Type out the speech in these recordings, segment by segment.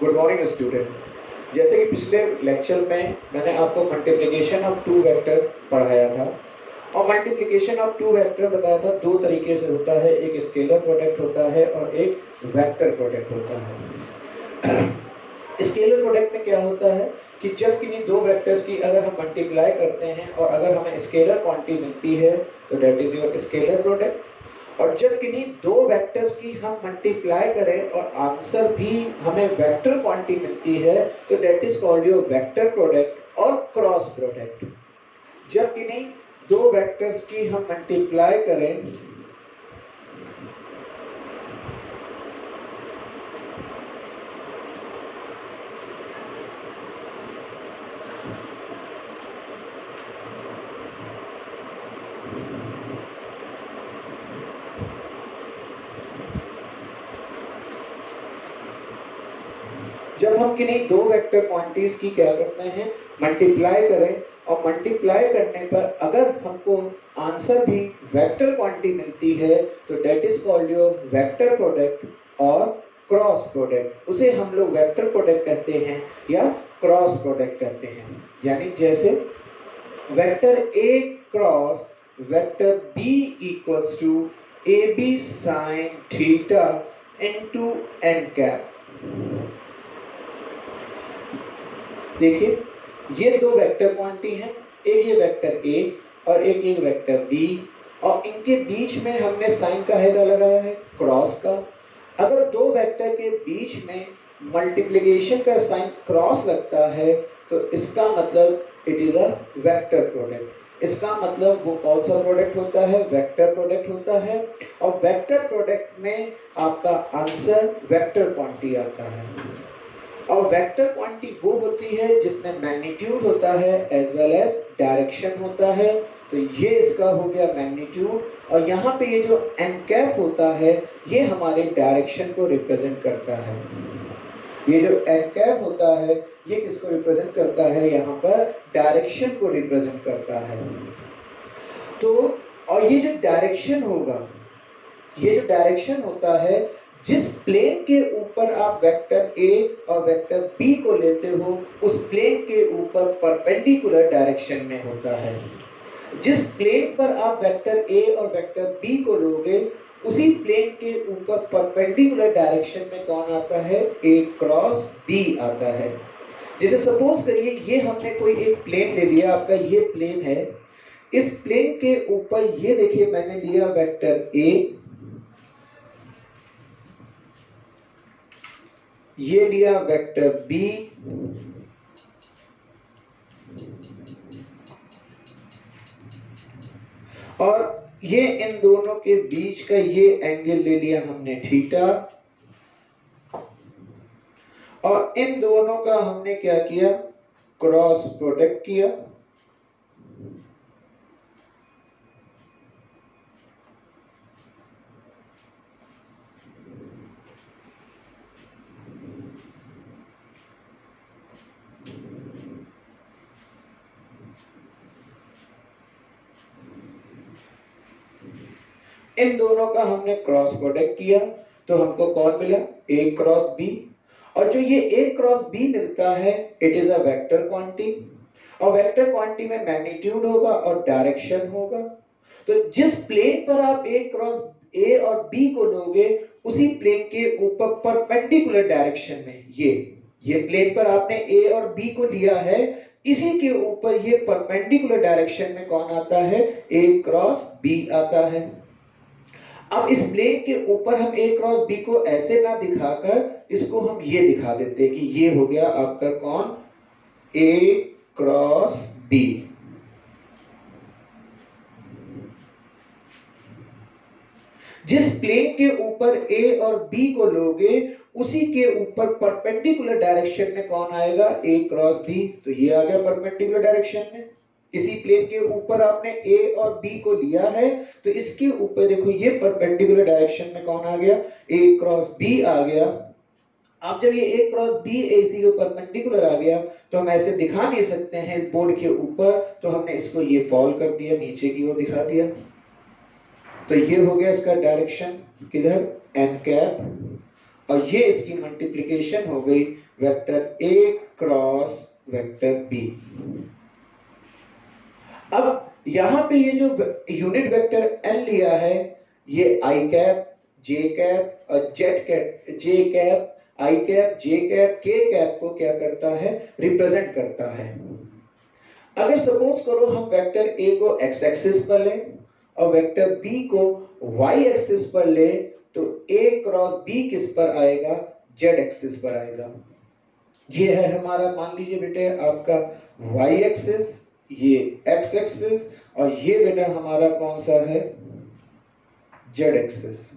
Good morning student. जैसे कि पिछले लेक्चर में मैंने आपको मल्टीप्लिकेशन ऑफ टू वेक्टर पढ़ाया था और मल्टीप्लिकेशन ऑफ टू वेक्टर बताया था दो तरीके से होता है, एक स्केलर प्रोडक्ट होता है और एक वेक्टर प्रोडक्ट होता है। स्केलर प्रोडक्ट में क्या होता है कि जब किन्हीं दो वेक्टर्स की अगर हम मल्टीप्लाई करते हैं और अगर हमें स्केलर क्वांटिटी मिलती है तो that is your scalar product. और जब किन्हीं दो वेक्टर्स की हम मल्टीप्लाई करें और आंसर भी हमें वेक्टर क्वांटिटी मिलती है तो that is called your vector product और क्रॉस प्रोडक्ट। जब किन्हीं दो वेक्टर्स की हम मल्टीप्लाई करें जब हम किन्हीं दो वेक्टर क्वांटिटीज की क्या करते हैं, मल्टीप्लाई करें और मल्टीप्लाई करने पर अगर हमको आंसर भी वेक्टर क्वांटिटी मिलती है तो that is called your vector product और क्रॉस प्रोडक्ट। उसे हम लोग वेक्टर प्रोडक्ट कहते हैं या क्रॉस प्रोडक्ट कहते हैं। यानी जैसे vector A cross vector B equals to A B sine theta into N cap. देखिए ये दो वेक्टर क्वांटिटी हैं, एक ये वेक्टर ए और एक ये वेक्टर बी, और इनके बीच में हमने साइन का हेडर लगाया है क्रॉस का। अगर दो वेक्टर के बीच में मल्टीप्लिकेशन का साइन क्रॉस लगता है तो इसका मतलब it is a vector product. इसका मतलब वो कौन सा प्रोडक्ट होता है, वेक्टर प्रोडक्ट होता है। और वेक्टर प्रोडक्ट में आपका आंसर वेक्टर क्वांटिटी आता है। और वेक्टर क्वांटिटी वो होती है जिसमें मैग्नीट्यूड होता है एज वेल एज डायरेक्शन होता है। तो ये इसका हो गया मैग्नीट्यूड और यहाँ पे ये जो एन कैप होता है ये हमारे डायरेक्शन को रिप्रेजेंट करता है। ये जो एन कैप होता है ये किसको रिप्रेजेंट करता है, यहाँ पर डायरेक्शन को रिप्रेजेंट करता है। तो और ये जो डायरेक्शन होगा, ये जो डायरेक्शन होता है, जिस प्लेन के ऊपर आप वेक्टर ए और वेक्टर बी को लेते हो उस प्लेन के ऊपर परपेंडिकुलर डायरेक्शन में होता है। जिस प्लेन पर आप वेक्टर ए और वेक्टर बी को लोगे उसी प्लेन के ऊपर परपेंडिकुलर डायरेक्शन में कौन आता है, ए क्रॉस बी आता है। जैसे सपोज करिए ये हमने कोई एक प्लेन ले लिया, आपका ये प्लेन है। इस प्लेन के ऊपर ये देखिए मैंने लिया वेक्टर ए, ये लिया वेक्टर बी, और ये इन दोनों के बीच का ये एंगल ले लिया हमने थीटा, और इन दोनों का हमने क्या किया, क्रॉस प्रोडक्ट किया। इन दोनों का हमने क्रॉस प्रोडक्ट किया तो हमको कौन मिला, ए क्रॉस बी। और जो ये ए क्रॉस बी मिलता है it is a vector quantity, और वेक्टर क्वांटिटी में मैग्नीट्यूड होगा और डायरेक्शन होगा। तो जिस प्लेन पर आप ए क्रॉस ए और बी को लोगे उसी प्लेन के ऊपर परपेंडिकुलर डायरेक्शन में ये प्लेन पर आपने ए और बी को लिया है, इसी के ऊपर ये परपेंडिकुलर डायरेक्शन में कौन आता है, ए क्रॉस बी आता है। अब इस प्लेन के ऊपर हम ए क्रॉस बी को ऐसे ना दिखाकर इसको हम ये दिखा देते कि ये हो गया आपका कौन, ए क्रॉस बी। जिस प्लेन के ऊपर ए और बी को लोगे उसी के ऊपर परपेंडिकुलर डायरेक्शन में कौन आएगा, ए क्रॉस बी। तो ये आ गया परपेंडिकुलर डायरेक्शन में। इसी प्लेन के ऊपर आपने ए और बी को लिया है तो इसके ऊपर देखो ये परपेंडिकुलर डायरेक्शन में कौन आ गया, ए क्रॉस बी आ गया। अब जब ये ए क्रॉस बी एसी के परपेंडिकुलर आ गया तो हम ऐसे दिखा नहीं सकते हैं इस बोर्ड के ऊपर, तो हमने इसको ये फॉल कर दिया, नीचे की ओर दिखा दिया। तो ये हो गया इसका डायरेक्शन किधर, एन कैप। और ये इसकी मल्टीप्लिकेशन हो गई vector A cross vector B. अब यहां पे ये जो यूनिट वेक्टर एन लिया है, ये आई कैप, जे कैप और जेड कैप, जे कैप, आई कैप, जे कैप, के कैप को क्या करता है, रिप्रेजेंट करता है। अगर सपोज करो हम वेक्टर ए को एक्स एक्सिस पर लें और वेक्टर बी को वाई एक्सिस पर लें, तो ए क्रॉस बी किस पर आएगा, जेड एक्सिस पर आएगा। ये है हमारा, मान लीजिए बेटे आपका वाई एक्सिस, ये एक्स एक्सिस, और ये बेटा हमारा कौन सा है, जेड एक्सिस।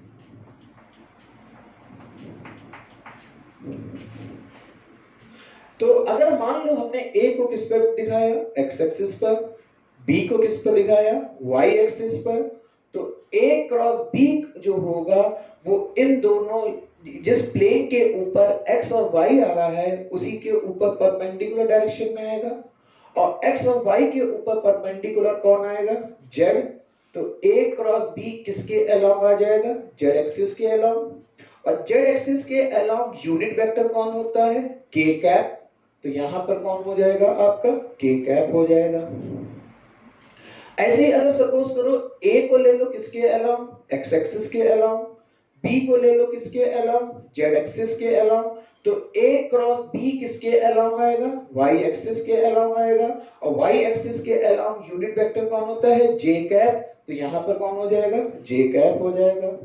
तो अगर मान लो हमने ए को किस पर दिखाया, एक्स एक्सिस पर, बी को किस पर दिखाया, वाई एक्सिस पर, तो ए क्रॉस बी जो होगा वो इन दोनों, जिस प्लेन के ऊपर एक्स और वाई आ रहा है उसी के ऊपर परपेंडिकुलर डायरेक्शन में आएगा, और एक्स और वाई के ऊपर परपेंडिकुलर कौन आएगा, जेड। तो ए क्रॉस बी किसके अलोंग आ जाएगा, जेड एक्सिस के अलोंग, और जेड एक्सिस के अलोंग यूनिट वेक्टर कौन होता है, के कैप। तो यहां पर कौन हो जाएगा आपका, के कैप हो जाएगा। ऐसे ही अगर सपोज करो ए को ले लो किसके अलोंग, एक्स एक्सिस के अलोंग, बी को ले लो किसके अलोंग, जेड एक्सिस के अलोंग, तो ए क्रॉस बी किसके अलोंग आएगा, वाई एक्सिस के अलोंग आएगा, और वाई एक्सिस के अलोंग यूनिट वेक्टर कौन होता है, जे कैप। तो यहां पर कौन हो जाएगा, जे कैप हो जाएगा।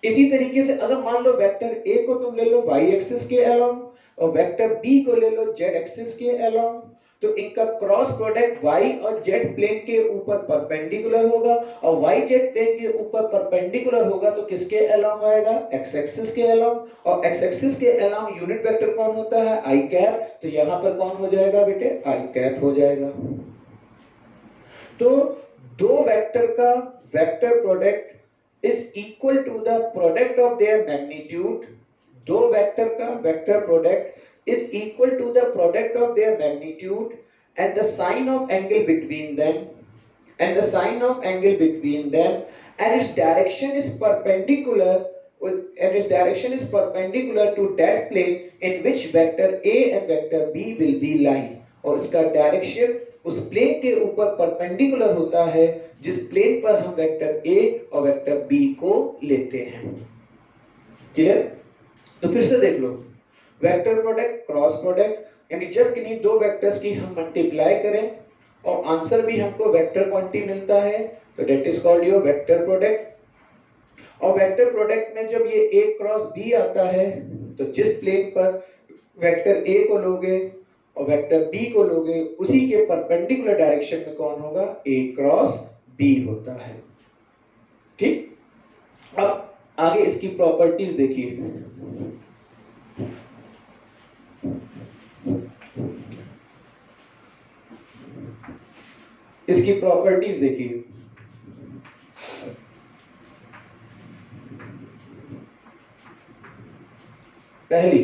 इसी तरीके से अगर मान लो वेक्टर ए को तुम ले लो वाई एक्सिस के अलोंग और वेक्टर बी को ले लो जेड एक्सिस के अलोंग, तो इनका क्रॉस प्रोडक्ट y और z प्लेन के ऊपर परपेंडिकुलर होगा, और y z प्लेन के ऊपर परपेंडिकुलर होगा तो किसके अलोंग आएगा, x एक्सिस के अलोंग, और x एक्सिस के अलोंग यूनिट वेक्टर कौन होता है, i कैप। तो यहां पर कौन हो जाएगा बेटे, i कैप हो जाएगा। तो दो वेक्टर का vector product is equal to the product of their magnitude। दो वेक्टर का vector product is equal to the product of their magnitude and the sine of angle between them, and the sine of angle between them, and its direction is perpendicular and its direction is perpendicular to that plane in which vector A and vector B will be lying। और इसका direction उस plane के ऊपर perpendicular होता है जिस plane पर हम वेक्टर A और वेक्टर B को लेते हैं। क्लियर? तो फिर से देख लो, वेक्टर प्रोडक्ट, क्रॉस प्रोडक्ट, यानी जब किन्हीं दो वेक्टर्स की हम मल्टीप्लाई करें और आंसर भी हमको वेक्टर क्वांटिटी मिलता है तो that is called your vector product. और वेक्टर प्रोडक्ट में जब ये A क्रॉस B आता है तो जिस प्लेन पर वेक्टर A को लोगे और वेक्टर B को लोगे उसी के परपेंडिकुलर डायरेक्शन में कौन होगा, A क्रॉस B होता है। ठीक, अब आगे इसकी प्रॉपर्टीज देखिए। इसकी प्रॉपर्टीज देखिए। पहली,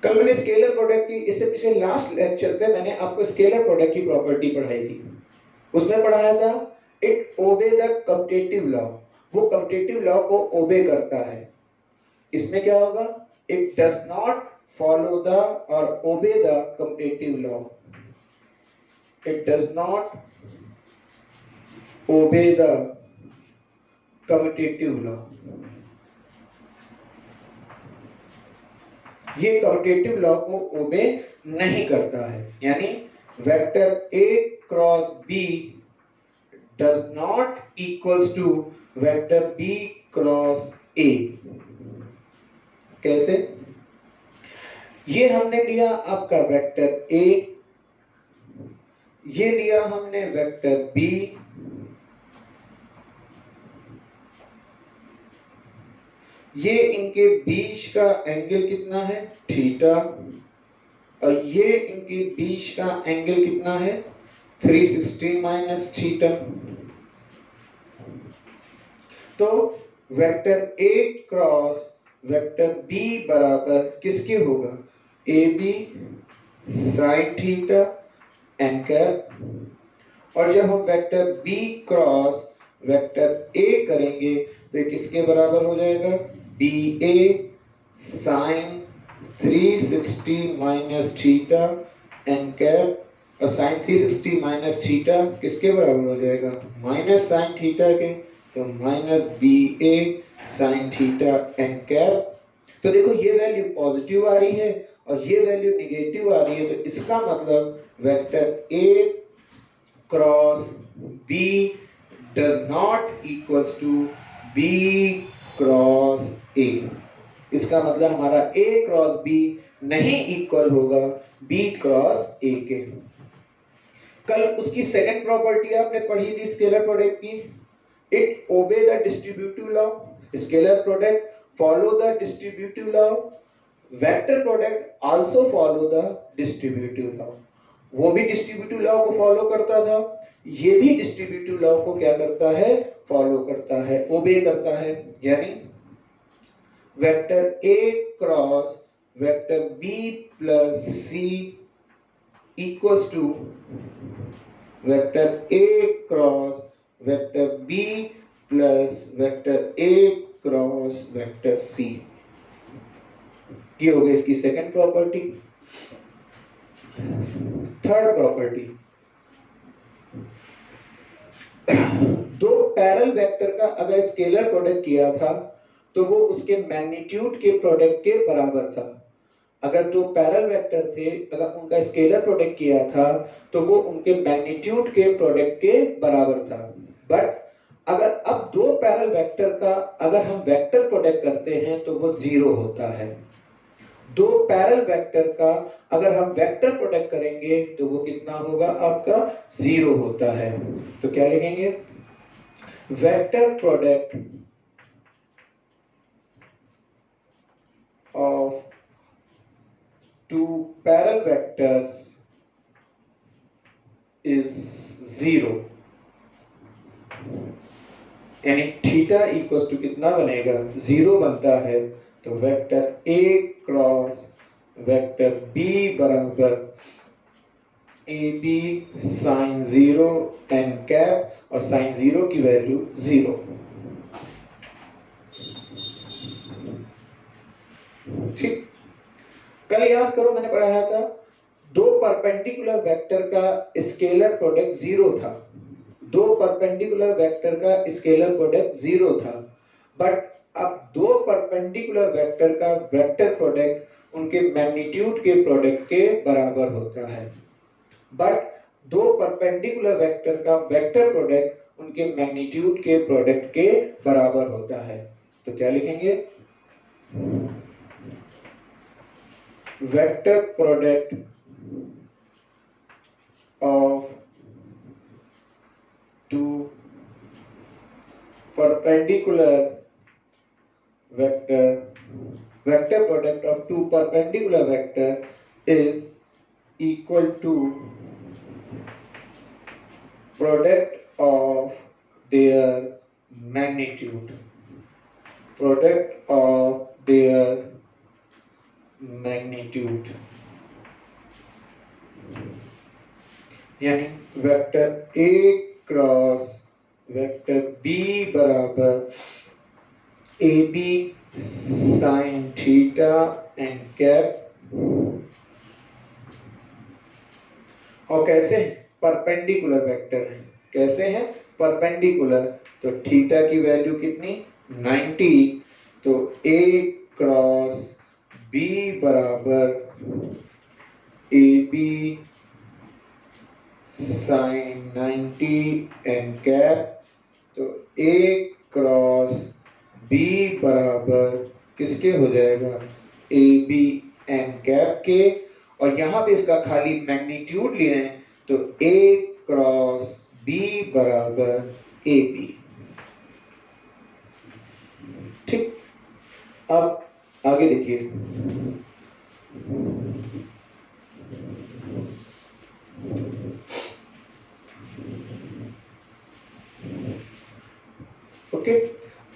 कल मैंने स्केलर प्रोडक्ट की, इससे पिछले लास्ट लेक्चर पे मैंने आपको स्केलर प्रोडक्ट की प्रॉपर्टी पढ़ाई थी। उसमें पढ़ाया था it obey the commutative law, वो कम्यूटेटिव लॉ को ओबे करता है। इसमें क्या होगा, it does not follow the और obey the commutative law, it does not obey the commutative law. ये कम्यूटेटिव लॉ को ओबे नहीं करता है, यानी vector A cross B does not equals to vector B cross A। कैसे? ये हमने लिया आपका वेक्टर A, ये लिया हमने वेक्टर B, ये इनके बीच का एंगल कितना है, थीटा, और ये इनके बीच का एंगल कितना है, 360 माइनस थीटा। तो vector A cross vector B बराबर किसके होगा, AB sine theta n cap. और जब हम vector B cross vector A करेंगे तो ये किसके बराबर हो जाएगा, B A sine 360 minus theta n cap, और साइन 360 माइनस थीटा किसके बराबर हो जाएगा, माइनस साइन थीटा के, तो minus B A sine theta n cap. तो देखो ये वैल्यू पॉजिटिव आ रही है और ये वैल्यू निगेटिव आ रही है, तो इसका मतलब vector A cross B does not equals to B cross A. इसका मतलब हमारा a क्रॉस b नहीं इक्वल होगा b क्रॉस a के। कल उसकी सेकंड प्रॉपर्टी आपने पढ़ी थी स्केलर प्रोडक्ट की, it obey the distributive law, scalar product follow the distributive law, vector product also follow the distributive law. वो भी डिस्ट्रीब्यूटिव लॉ को फॉलो करता था, ये भी डिस्ट्रीब्यूटिव लॉ को क्या करता है, फॉलो करता है, ओबे करता है। यानी vector A cross vector B plus C equals to vector A cross vector B plus vector A cross vector C। ये हो गई इसकी सेकंड प्रॉपर्टी। थर्ड प्रॉपर्टी, दो पैरेलल वेक्टर का अगर स्केलर प्रोडक्ट किया था तो वो उसके मैग्नीट्यूड के प्रोडक्ट के बराबर था। अगर दो पैरेलल वेक्टर थे, अगर उनका स्केलर प्रोडक्ट किया था तो वो उनके मैग्नीट्यूड के प्रोडक्ट के बराबर था। बट अगर अब दो पैरेलल वेक्टर का अगर हम वेक्टर प्रोडक्ट करते हैं तो वो जीरो होता है। दो पैरेलल वेक्टर का अगर हम वेक्टर प्रोडक्ट करेंगे तो वो कितना होगा, आपका जीरो होता है। तो क्या लिखेंगे, vector product of two parallel vectors is zero। यानी थीटा इक्वल्स टू कितना बनेगा, जीरो बनता है। तो vector A cross vector B बराबर A B sine zero n cap, और साइन जीरो की वैल्यू जीरो। ठीक, कल याद करो मैंने पढ़ाया था दो परपेंडिकुलर वेक्टर का स्केलर प्रोडक्ट जीरो था। दो परपेंडिकुलर वेक्टर का स्केलर प्रोडक्ट जीरो था। बट अब दो परपेंडिकुलर वेक्टर का वेक्टर प्रोडक्ट उनके मैग्नीट्यूड के प्रोडक्ट के बराबर होता है। बट दो परपेंडिकुलर वेक्टर का वेक्टर प्रोडक्ट उनके मैग्नीट्यूड के प्रोडक्ट के बराबर होता है। तो क्या लिखेंगे, vector product of two perpendicular vector product of two perpendicular vector is equal to product of their magnitude, product of their magnitude। यानी vector A cross vector B बराबर A B sine theta n cap. और कैसे, perpendicular vector है। कैसे हैं, perpendicular. तो theta की value कितनी, 90। तो ए क्रॉस बी बराबर A B sine 90 N cap. तो ए क्रॉस बी बराबर किसके हो जाएगा, ए बी एन कैप के। और यहां पे इसका खाली मैग्नीट्यूड लिए हैं, तो ए क्रॉस बी बराबर ए बी। ठीक, अब आगे देखिए, ओके।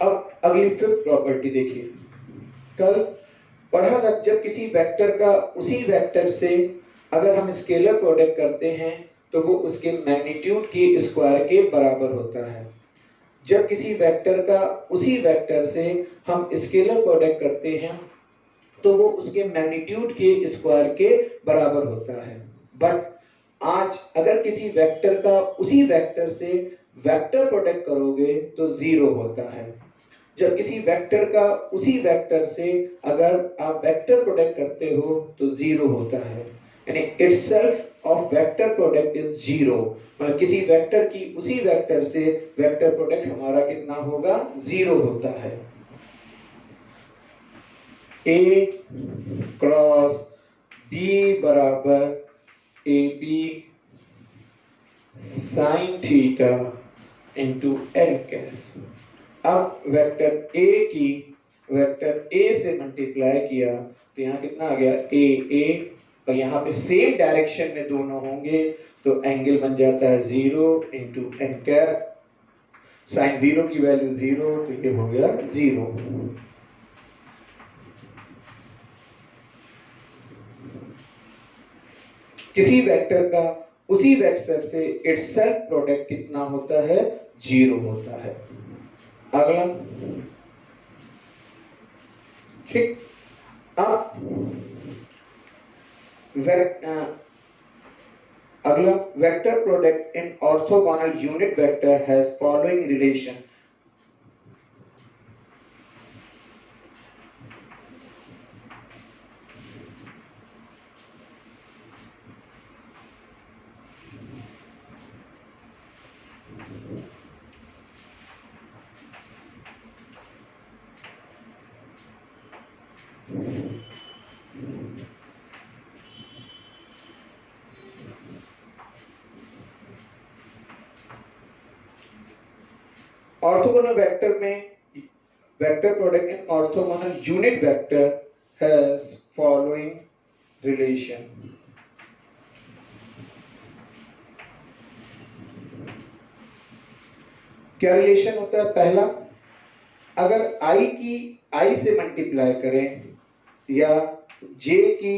अब अगली फिफ्थ प्रॉपर्टी देखिए, कल पढ़ा था जब किसी वेक्टर का उसी वेक्टर से अगर हम स्केलर प्रोडक्ट करते हैं तो वो उसके मैग्नीट्यूड के स्क्वायर के बराबर होता है। जब किसी वेक्टर का उसी वेक्टर से हम स्केलर प्रोडक्ट करते हैं तो वो उसके मैग्नीट्यूड के स्क्वायर के बराबर होता है। बट आज अगर किसी वेक्टर का उसी वेक्टर से वेक्टर प्रोडक्ट करोगे तो जीरो होता है। जब किसी वेक्टर का उसी वेक्टर से अगर आप वेक्टर प्रोडक्ट करते हो तो जीरो होता है, यानी itself of vector product is zero. मतलब किसी वेक्टर की उसी वेक्टर से वेक्टर प्रोडक्ट हमारा कितना होगा, जीरो होता है। ए क्रॉस बी बराबर A B sine theta into N cap. अब वेक्टर ए से मल्टीप्लाई किया तो यहाँ कितना आ गया, ए और यहाँ पे सेम डायरेक्शन में दोनों होंगे तो एंगल बन जाता है 0 इंटू एन कैप। साइन 0 की वैल्यू 0 तो ये हो गया 0। किसी वेक्टर का उसी वेक्टर से इटसेल्फ प्रोडक्ट कितना होता है, 0 होता है। अगला, ठीक। अब अगला, vector product in orthogonal unit vector has following relation. Orthogonal vector में vector product in orthogonal unit vector has following relation. क्या रिलेशन होता है? पहला, अगर i की i से मल्टीप्लाई करें या j की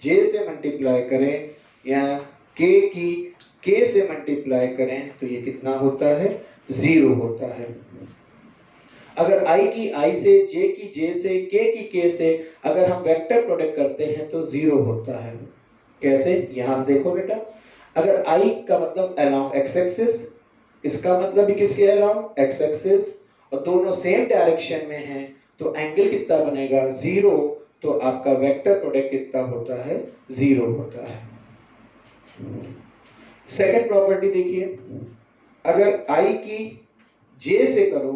j से मल्टीप्लाई करें या k की k से मल्टीप्लाई करें तो ये कितना होता है, 0 होता है। अगर i की i से, j की j से, k की k से अगर हम वेक्टर प्रोडक्ट करते हैं तो 0 होता है। कैसे? यहां से देखो बेटा, अगर i का मतलब अलोंग x एक्सिस, इसका मतलब भी किसके अलोंग, x एक्सिस, और दोनों सेम डायरेक्शन में हैं तो एंगल कितना बनेगा, 0। तो आपका वेक्टर प्रोडक्ट कितना होता है, 0 होता है। सेकंड प्रॉपर्टी देखिए, अगर i की j से करो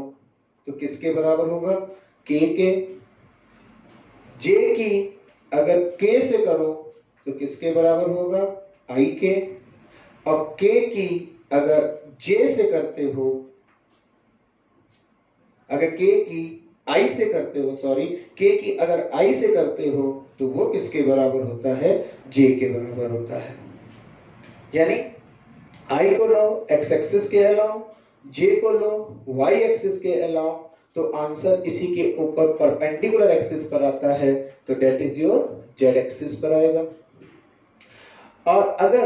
तो किसके बराबर होगा, k के। j की अगर k से करो तो किसके बराबर होगा, i के। और k की अगर j से करते हो, अगर k की i से करते हो, सॉरी, k की अगर i से करते हो तो वो किसके बराबर होता है, j के बराबर होता है। यानी i को लो x एक्सिस के अलोंग, j को लो y एक्सिस के अलोंग, तो आंसर इसी के ऊपर परपेंडिकुलर एक्सिस पर आता है तो that is your z axis पर आएगा। और अगर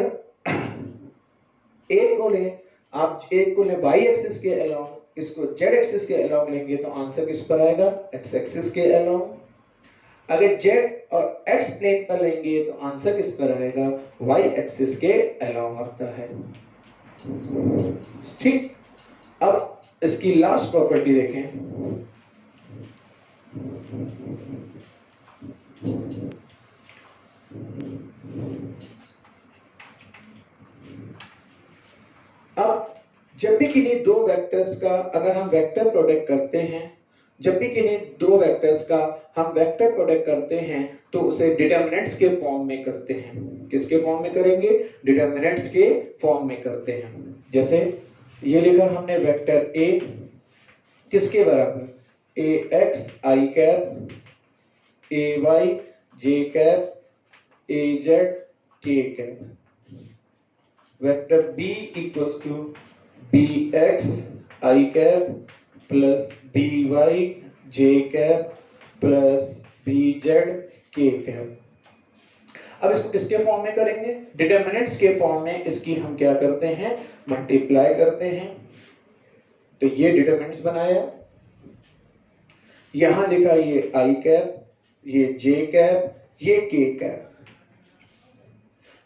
एक को ले, आप एक को ले y एक्सिस के अलोंग, इसको z एक्सिस के अलोंग लेंगे तो आंसर किस पर आएगा, x एक्सिस के अलोंग। अगर z और x प्लेन पर लेंगे तो आंसर किस पर आएगा, y एक्सिस के अलोंग आता है। ठीक। अब इसकी लास्ट प्रॉपर्टी देखें। अब जब भी किन्हीं दो वेक्टर्स का अगर हम वेक्टर प्रोडक्ट करते हैं, जब भी किन्हीं दो वेक्टर्स का हम वेक्टर प्रोडक्ट करते हैं तो उसे डिटरमिनेंट्स के फॉर्म में करते हैं। किसके फॉर्म में करेंगे, डिटरमिनेंट्स के फॉर्म में करते हैं। जैसे ये लिखा हमने वेक्टर a किसके बराबर, ax i cap, ay j cap, az k cap. Vector b equals to bx i cap plus by j cap plus bz k cap. अब इसको किसके फॉर्म में करेंगे, डिटरमिनेंट्स के फॉर्म में इसकी हम क्या करते हैं, मल्टीप्लाई करते हैं। तो ये डिटरमिनेंट्स बनाया, यहां लिखा ये आई कैप, ये जे कैप, ये के कैप।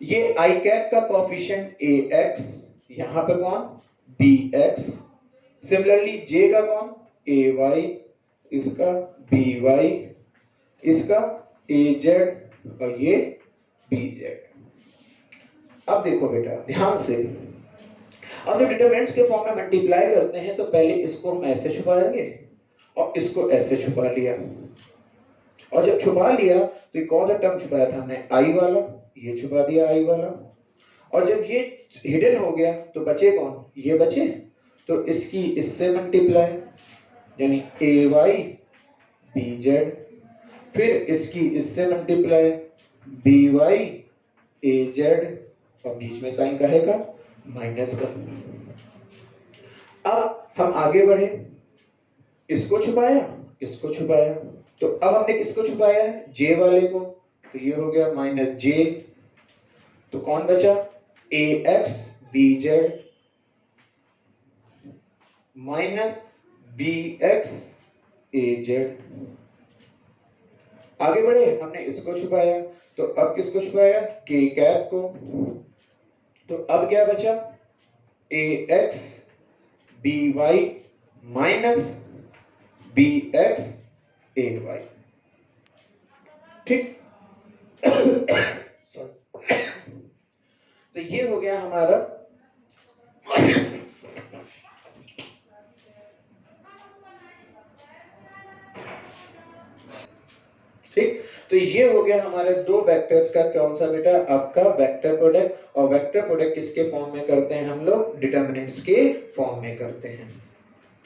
ये आई कैप का कोएफिशिएंट ए एक्स, यहां पे कौन बी एक्स, सिमिलरली जे का कौन ए वाई, इसका बी वाई, इसका ए जेड और ये बी जेड। अब देखो बेटा ध्यान से, अब जब डिटरमिनेंट्स के फॉर्म में मल्टीप्लाई करते हैं तो पहले इसको हम ऐसे छुपाएंगे और इसको ऐसे छुपा लिया, और जब छुपा लिया तो ये कौन सा टर्म छुपाया था हमने आई वाला, ये छुपा दिया आई वाला, और जब ये हिडन हो गया तो बचे कौन ये बचे, तो इसकी इससे मल्टीप्लाई यानी ए वाई बी जेड, फिर इसकी इससे मल्टीप्लाई बी वाई ए जेड, और बीच में साइन का रहेगा माइनस का। अब हम आगे बढ़े, इसको छुपाया इसको छुपाया, तो अब हमने किसको छुपाया है जे वाले को, तो ये हो गया माइनस जे, तो कौन बचा A X B Z minus B X A Z. आगे बढ़े, हमने इसको छुपाया, तो अब किसको छुपाया के कैप को, तो अब क्या बचा A X B Y minus B X A Y, ठीक। तो ये हो गया हमारा ठीक। तो ये हो गया हमारे दो वेक्टर्स का कौन सा बेटा आपका वेक्टर प्रोडक्ट, और वेक्टर प्रोडक्ट किसके फॉर्म में करते हैं हम लोग डिटरमिनेंट्स के फॉर्म में करते हैं।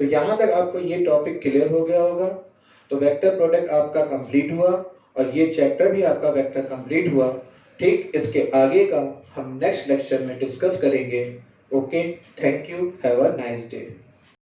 तो यहां तक आपको ये टॉपिक क्लियर हो गया होगा। तो वेक्टर प्रोडक्ट आपका कंप्लीट हुआ और ये चैप्टर भी आपका वेक्टर कंप्लीट हुआ, ठीक। इसके आगे का हम नेक्स्ट लेक्चर में डिस्कस करेंगे। Okay, thank you, have a nice day.